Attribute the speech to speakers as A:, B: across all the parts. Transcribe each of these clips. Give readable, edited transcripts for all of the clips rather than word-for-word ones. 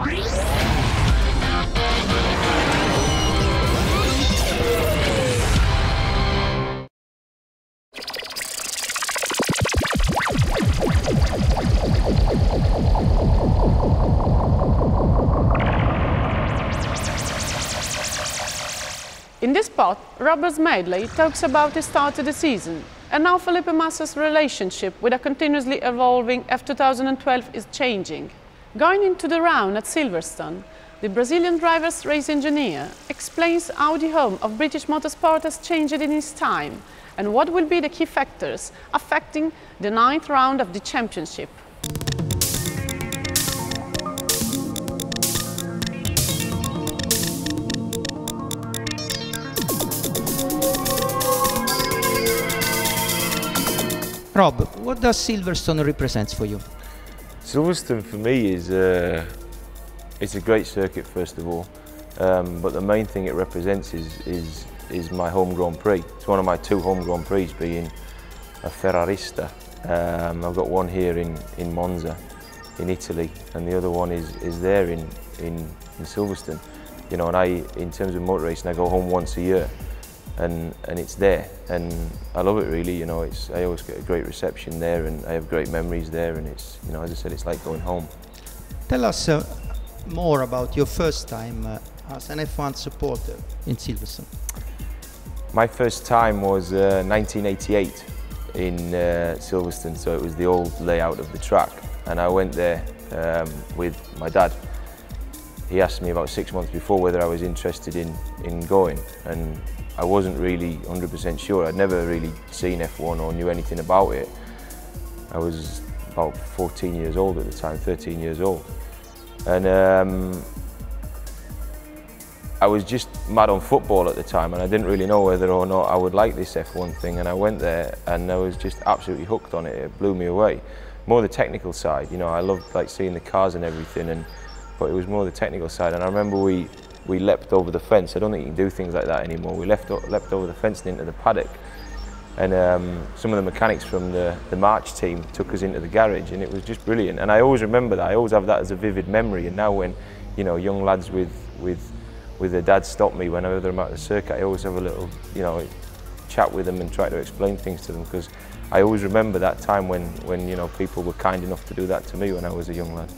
A: In this part, Robert's medley talks about the start of the season and how Felipe Massa's relationship with a continuously evolving F2012 is changing. Going into the round at Silverstone, the Brazilian driver's race engineer explains how the home of British motorsport has changed in his time and what will be the key factors affecting the 9th round of the championship.
B: Rob, what does Silverstone represent for you?
C: Silverstone for me is it's a great circuit, first of all, but the main thing it represents is my home Grand Prix. It's one of my 2 home Grand Prix, being a Ferrarista. I've got one here in Monza, in Italy, and the other one is there in Silverstone. You know, and in terms of motor racing, I go home once a year. And it's there, and I love it really. You know, I always get a great reception there, and I have great memories there. And it's, you know, as I said, it's like going home.
B: Tell us more about your first time as an F1 supporter in Silverstone.
C: My first time was 1988 in Silverstone, so it was the old layout of the track, and I went there with my dad. He asked me about 6 months before whether I was interested in going, and I wasn't really 100% sure. I'd never really seen F1 or knew anything about it. I was about 14 years old at the time, 13 years old. And I was just mad on football at the time, and I didn't really know whether or not I would like this F1 thing, and I went there and I was just absolutely hooked on it. It blew me away. More the technical side, you know, I loved like seeing the cars and everything, but it was more the technical side. And I remember we leapt over the fence. I don't think you can do things like that anymore. We leapt over the fence and into the paddock, and some of the mechanics from the March team took us into the garage, and it was just brilliant. And I always remember that. I always have that as a vivid memory. And now when, you know, young lads with their dad stop me whenever I'm at the circuit, I always have a little, you know, chat with them and try to explain things to them, because I always remember that time when you know, people were kind enough to do that to me when I was a young lad.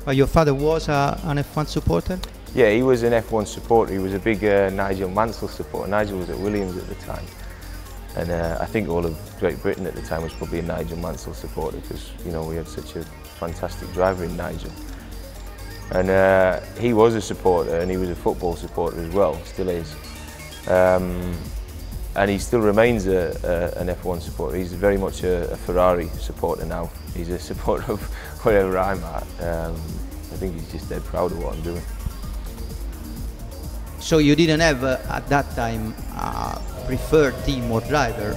B: Well, your father was an F1 supporter?
C: Yeah, he was an F1 supporter. He was a big Nigel Mansell supporter. Nigel was at Williams at the time. And I think all of Great Britain at the time was probably a Nigel Mansell supporter, because, you know, we had such a fantastic driver in Nigel. And he was a supporter, and he was a football supporter as well, still is. And he still remains an F1 supporter. He's very much a Ferrari supporter now. He's a supporter of wherever I'm at. I think he's just dead proud of what I'm doing.
B: So you didn't have, at that time, a preferred team or driver?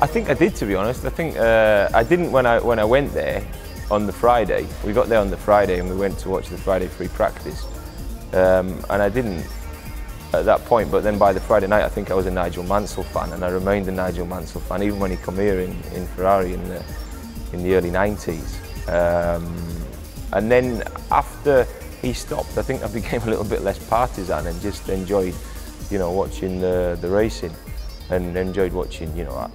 C: I think I did, to be honest. I think I didn't when I went there on the Friday. We got there on the Friday and we went to watch the Friday free practice. And I didn't at that point, but then by the Friday night I think I was a Nigel Mansell fan, and I remained a Nigel Mansell fan even when he came here in Ferrari in the early 90s. And then after he stopped, I think I became a little bit less partisan and just enjoyed, you know, watching the racing, and enjoyed watching, you know,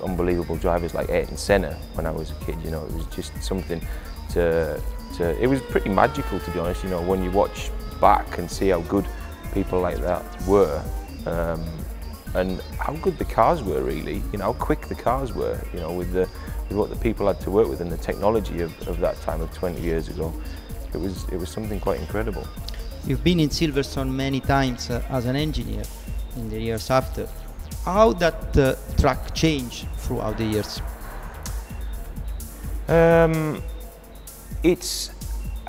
C: unbelievable drivers like Ayrton Senna when I was a kid. You know, it was just something it was pretty magical, to be honest, you know, when you watch back and see how good people like that were, and how good the cars were, really, you know, how quick the cars were, you know, with what the people had to work with and the technology of that time, of 20 years ago. It was something quite incredible.
B: You've been in Silverstone many times as an engineer in the years after. How that track changed throughout the years?
C: I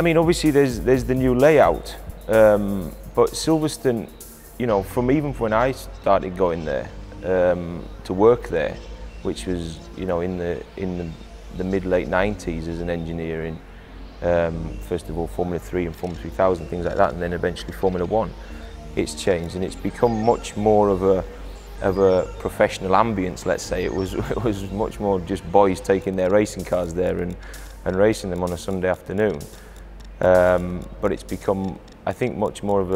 C: mean, obviously there's the new layout, but Silverstone, you know, even when I started going there to work there, which was, you know, in the mid-late 90s as an engineer in first of all Formula 3 and Formula 3000, things like that, and then eventually Formula 1. It's changed and it's become much more of a professional ambience, let's say. It was much more just boys taking their racing cars there and racing them on a Sunday afternoon. but it's become, I think, much more of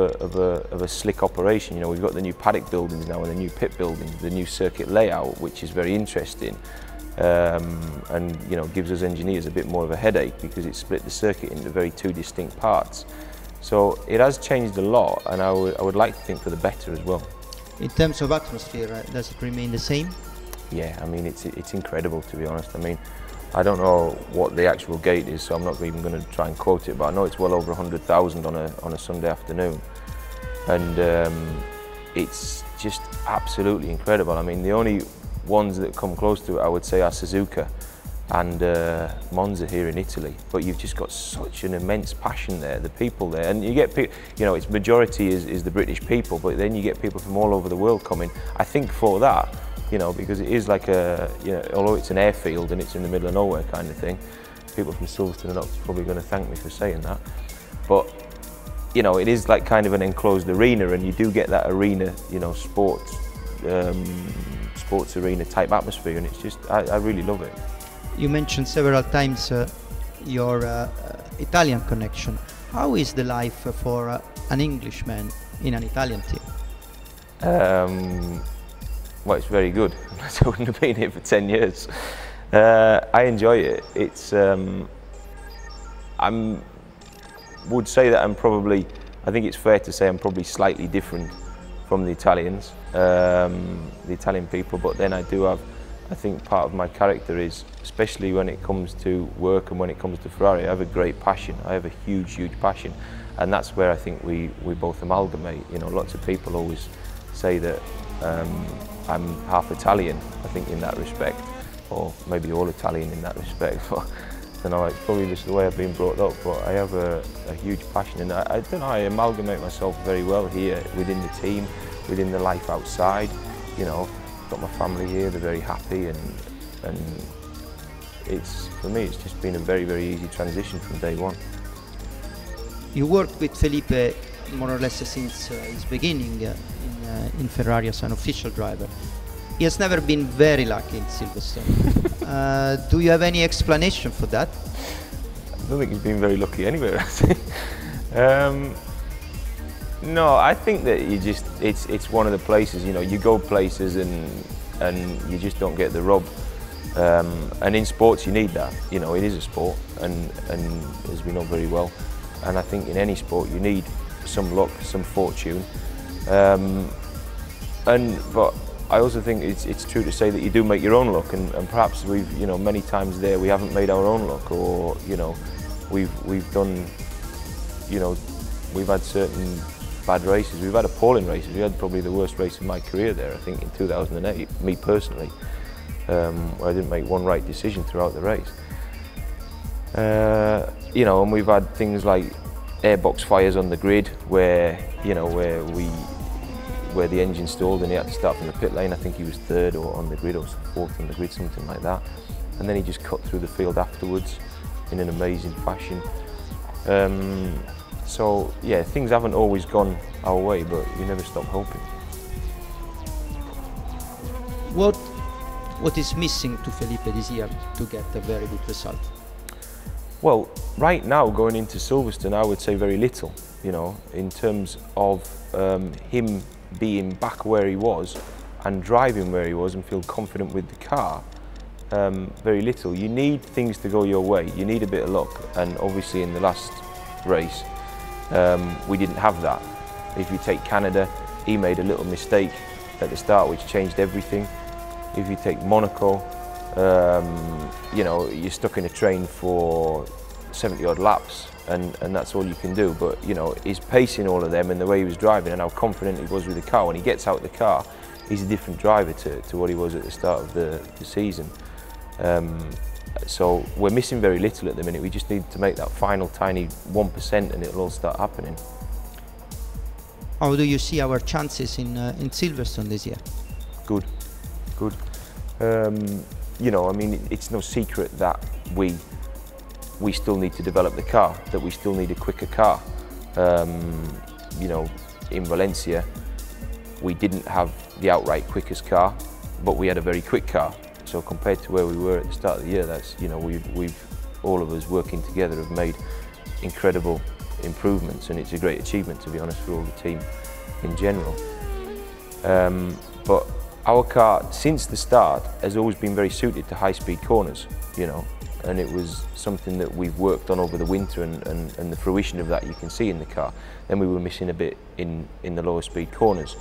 C: a slick operation. You know, we've got the new paddock buildings now and the new pit buildings, the new circuit layout, which is very interesting, and you know, gives us engineers a bit more of a headache because it's split the circuit into two distinct parts. So it has changed a lot, and I would like to think for the better as well.
B: In terms of atmosphere, does it remain the same?
C: Yeah, I mean, it's incredible, to be honest. I mean, I don't know what the actual gate is, so I'm not even going to try and quote it, but I know it's well over 100,000 on a Sunday afternoon, and it's just absolutely incredible. I mean, the only ones that come close to it, I would say, are Suzuka and Monza here in Italy. But you've just got such an immense passion there, the people there, and you get people, you know, its majority is the British people, but then you get people from all over the world coming, I think, for that. You know, because it is like you know, although it's an airfield and it's in the middle of nowhere kind of thing, people from Silverstone are not probably going to thank me for saying that, but you know, it is like kind of an enclosed arena, and you do get that arena, you know, sports arena type atmosphere, and it's just, I really love it.
B: You mentioned several times your Italian connection. How is the life for an Englishman in an Italian team?
C: Well, it's very good. I wouldn't have been here for 10 years. I enjoy it. It's, would say that I'm probably, I think it's fair to say I'm probably slightly different from the Italians, the Italian people, but then I do have, I think part of my character is, especially when it comes to work and when it comes to Ferrari, I have a great passion. I have a huge, huge passion. And that's where I think we both amalgamate. You know, lots of people always say that I'm half Italian, I think, in that respect, or maybe all Italian in that respect. But I don't know, it's probably just the way I've been brought up, but I have a huge passion, and I don't know, I amalgamate myself very well here within the team, within the life outside. You know, got my family here, they're very happy, and it's, for me, it's just been a very, very easy transition from day one.
B: You worked with Felipe more or less since his beginning in Ferrari as an official driver. He has never been very lucky in Silverstone. Do you have any explanation for that?
C: I don't think he's been very lucky anywhere, actually. No, I think that you just, it's one of the places, you know, you go places and you just don't get the rub. And in sports you need that, you know, it is a sport, and as we know very well. And I think in any sport you need some luck, some fortune. But I also think it's true to say that you do make your own luck, and perhaps we've, you know, many times there we haven't made our own luck, or, you know, we've done, you know, we've had certain bad races. We've had appalling races. We had probably the worst race of my career there, I think, in 2008, me personally, where I didn't make one right decision throughout the race. You know, and we've had things like airbox fires on the grid, where, you know, where the engine stalled and he had to start from the pit lane. I think he was third or on the grid, or fourth on the grid, something like that. And then he just cut through the field afterwards in an amazing fashion. So yeah, things haven't always gone our way, but you never stop hoping.
B: What is missing to Felipe this year to get a very good result?
C: Well, right now, going into Silverstone, I would say very little, you know, in terms of him being back where he was and driving where he was and feel confident with the car. Very little. You need things to go your way. You need a bit of luck, and obviously in the last race we didn't have that. If you take Canada, he made a little mistake at the start which changed everything. If you take Monaco, you know, you're stuck in a train for 70 odd laps, and that's all you can do. But you know, his pace in all of them and the way he was driving and how confident he was with the car, when he gets out of the car, he's a different driver to what he was at the start of the season. So we're missing very little at the minute. We just need to make that final tiny 1% and it'll all start happening.
B: How do you see our chances in Silverstone this year?
C: Good, good. You know, I mean, it's no secret that we still need to develop the car, that we still need a quicker car. You know, in Valencia, we didn't have the outright quickest car, but we had a very quick car. So compared to where we were at the start of the year, that's, you know, we've all of us working together have made incredible improvements, and it's a great achievement, to be honest, for all the team in general. But our car, since the start, has always been very suited to high-speed corners, you know, and it was something that we've worked on over the winter, and the fruition of that you can see in the car. Then we were missing a bit in the lower speed corners.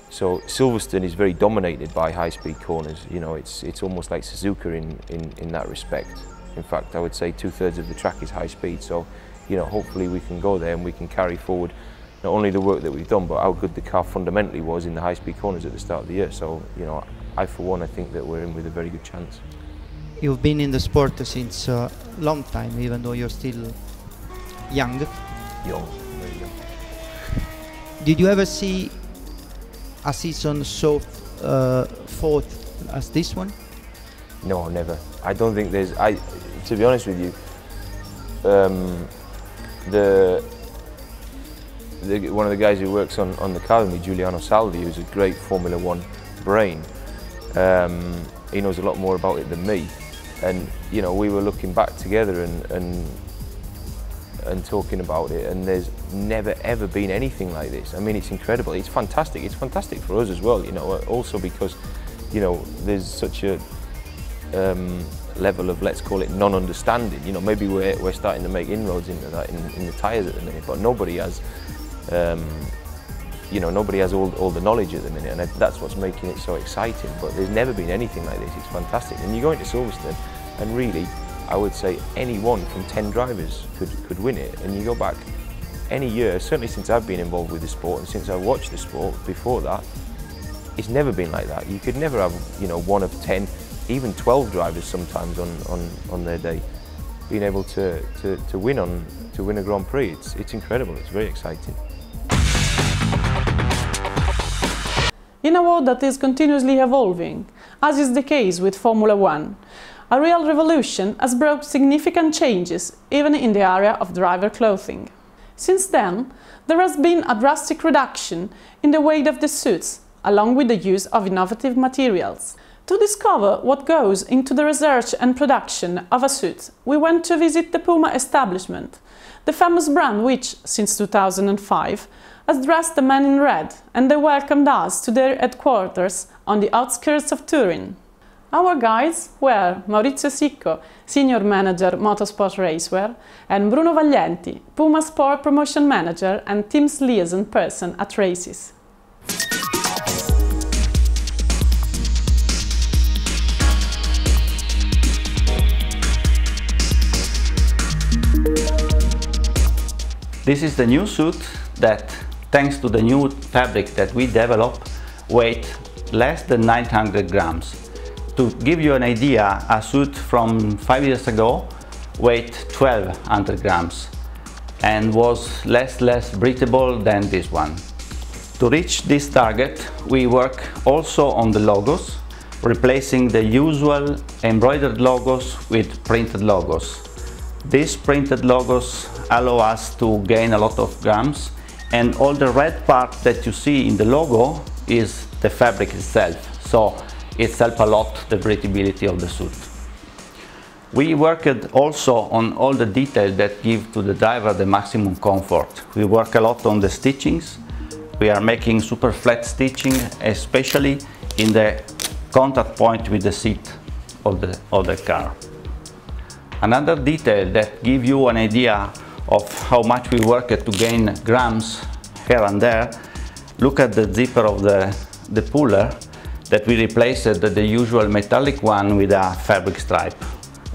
C: So Silverstone is very dominated by high-speed corners. You know, it's almost like Suzuka in that respect. In fact, I would say 2/3 of the track is high speed. So, you know, hopefully we can go there and we can carry forward not only the work that we've done, but how good the car fundamentally was in the high-speed corners at the start of the year. So, you know, I for one, I think that we're in with a very good chance.
B: You've been in the sport since a long time, even though you're still young.
C: Young, very young.
B: Did you ever see a season so fought as this one?
C: No, never. I don't think there's. To be honest with you, one of the guys who works on the car with me, Giuliano Salvi, who's a great Formula One brain. He knows a lot more about it than me, and you know, we were looking back together and talking about it, and there's never ever been anything like this. I mean, it's incredible. It's fantastic. It's fantastic for us as well. You know, also because, you know, there's such a level of, let's call it, non-understanding. You know, maybe we're starting to make inroads into that in the tyres at the minute, but nobody has, you know, nobody has all the knowledge at the minute, and that's what's making it so exciting. But there's never been anything like this. It's fantastic. And you go into Silverstone, and really, I would say any one from 10 drivers could win it. And you go back any year, certainly since I've been involved with the sport and since I watched the sport before that, it's never been like that. You could never have, you know, 1 of 10, even 12 drivers sometimes on their day being able to win a Grand Prix. It's incredible. It's very exciting.
A: In a world that is continuously evolving, as is the case with Formula One, a real revolution has brought significant changes even in the area of driver clothing. Since then, there has been a drastic reduction in the weight of the suits, along with the use of innovative materials. To discover what goes into the research and production of a suit, we went to visit the Puma establishment, the famous brand which, since 2005, has dressed the men in red, and they welcomed us to their headquarters on the outskirts of Turin. Our guides were Maurizio Sicco, Senior Manager Motorsport Racewear, and Bruno Vaglienti, Puma Sport Promotion Manager and Team's Liaison Person at races.
D: This is the new suit that, thanks to the new fabric that we developed, weighs less than 900 grams. To give you an idea, a suit from 5 years ago weighed 1200 grams and was less breathable than this one. To reach this target, we work also on the logos, replacing the usual embroidered logos with printed logos. These printed logos allow us to gain a lot of grams, and all the red part that you see in the logo is the fabric itself, so it helps a lot the breathability of the suit. We worked also on all the details that give to the driver the maximum comfort. We work a lot on the stitchings. We are making super flat stitching, especially in the contact point with the seat of the car. Another detail that gives you an idea of how much we work to gain grams here and there, look at the zipper of the puller that we replaced the usual metallic one with a fabric stripe.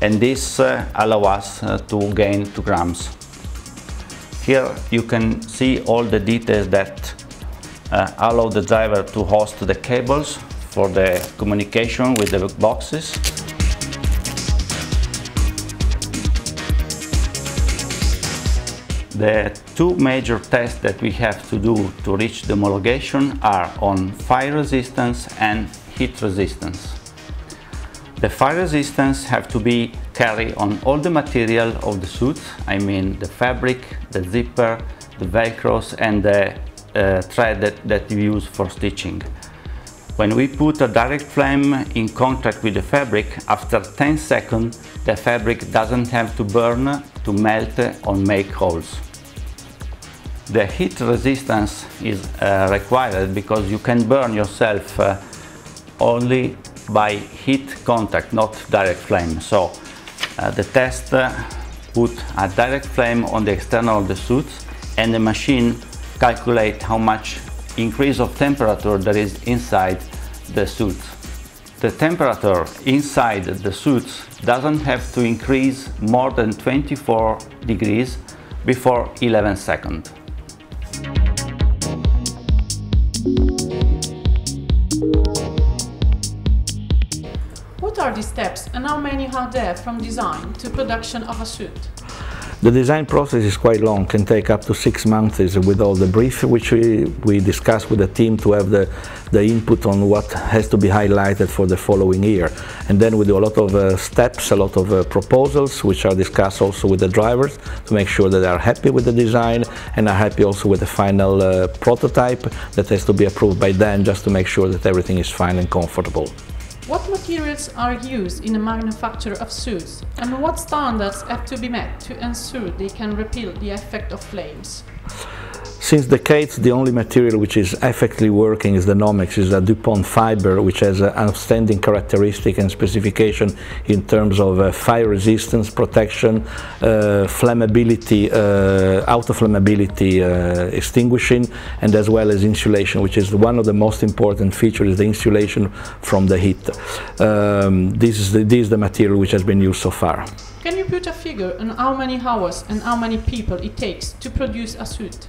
D: And this allows us to gain 2 grams. Here you can see all the details that allow the driver to host the cables for the communication with the boxes. The 2 major tests that we have to do to reach the homologation are on fire resistance and heat resistance. The fire resistance have to be carried on all the material of the suit, I mean the fabric, the zipper, the velcros and the thread that you use for stitching. When we put a direct flame in contact with the fabric, after 10 seconds the fabric doesn't have to burn to melt or make holes. The heat resistance is required because you can burn yourself only by heat contact, not direct flame. So the test put a direct flame on the external of the suit, and the machine calculate how much increase of temperature there is inside the suit. The temperature inside the suit doesn't have to increase more than 24 degrees before 11 seconds.
A: What are the steps and how many are there from design to production of a suit?
E: The design process is quite long, can take up to 6 months with all the brief which we discuss with the team to have the input on what has to be highlighted for the following year. And then we do a lot of steps, a lot of proposals which are discussed also with the drivers to make sure that they are happy with the design and are happy also with the final prototype that has to be approved by them, just to make sure that everything is fine and comfortable.
A: What materials are used in the manufacture of suits, and what standards have to be met to ensure they can repel the effect of flames?
E: Since decades, the only material which is effectively working is the Nomex, is a DuPont fiber, which has an outstanding characteristic and specification in terms of fire resistance, protection, flammability, auto-flammability extinguishing, and as well as insulation, which is one of the most important features, the insulation from the heat. This is the material which has been used so far.
A: Can you put a figure on how many hours and how many people it takes to produce a suit?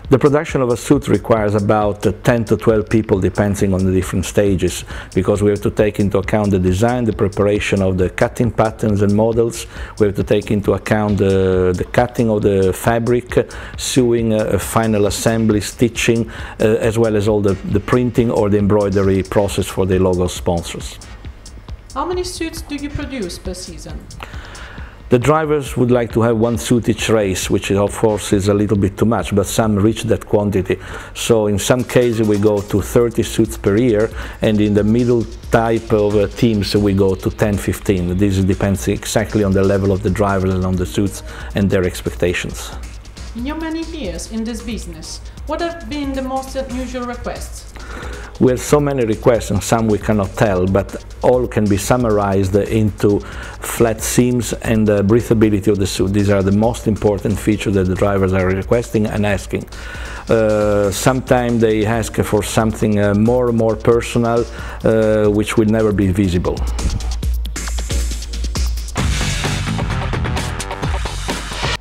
E: The production of a suit requires about 10 to 12 people, depending on the different stages, because we have to take into account the design, the preparation of the cutting patterns and models. We have to take into account the cutting of the fabric, sewing, final assembly, stitching, as well as all the printing or the embroidery process for the logo sponsors.
A: How many suits do you produce per season?
E: The drivers would like to have 1 suit each race, which of course is a little bit too much, but some reach that quantity. So in some cases we go to 30 suits per year, and in the middle type of teams we go to 10-15. This depends exactly on the level of the drivers and on the suits and their expectations.
A: In your many years in this business, what have been the most unusual requests?
E: We have so many requests, and some we cannot tell, but all can be summarized into flat seams and the breathability of the suit. These are the most important features that the drivers are requesting and asking. Sometimes they ask for something more personal, which will never be visible.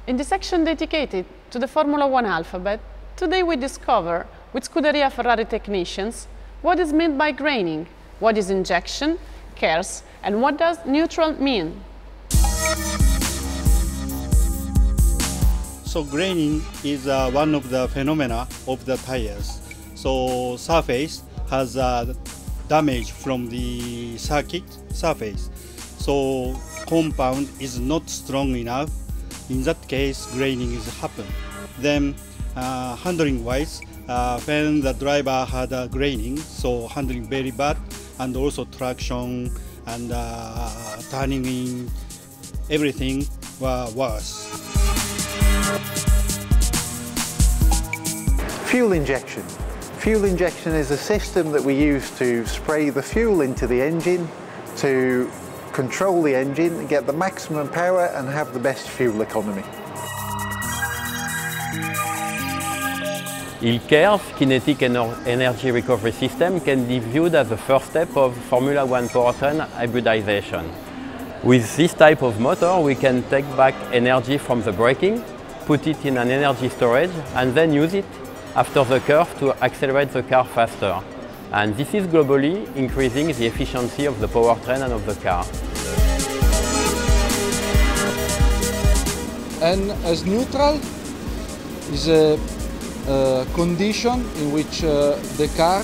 A: In the section dedicated to the Formula One alphabet, today we discover, with Scuderia Ferrari technicians, what is meant by graining, what is injection, KERS, and what does neutral mean.
F: So graining is one of the phenomena of the tires. So surface has damage from the circuit surface. So compound is not strong enough. In that case, graining is happen. Then handling wise, when the driver had a graining, so handling very bad, and also traction and turning in, everything were worse.
G: Fuel injection. Fuel injection is a system that we use to spray the fuel into the engine to control the engine, get the maximum power and have the best fuel economy.
H: Il KERS, Kinetic Energy Recovery System, can be viewed as the first step of Formula One powertrain hybridization. With this type of motor, we can take back energy from the braking, put it in an energy storage, and then use it after the curve to accelerate the car faster. And this is globally increasing the efficiency of the powertrain and of the car.
I: And as neutral is a condition in which the car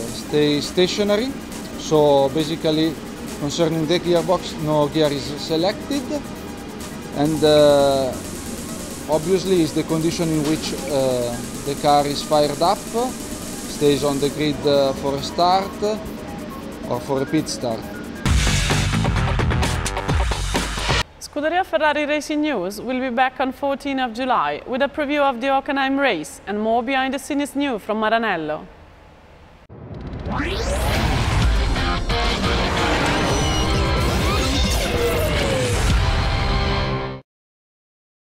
I: stays stationary. So basically, concerning the gearbox, no gear is selected, and obviously is the condition in which the car is fired up, stays on the grid for a start or for a pit start.
A: Scuderia Ferrari Racing News will be back on 14th of July with a preview of the Hockenheim race and more behind the scenes news from Maranello.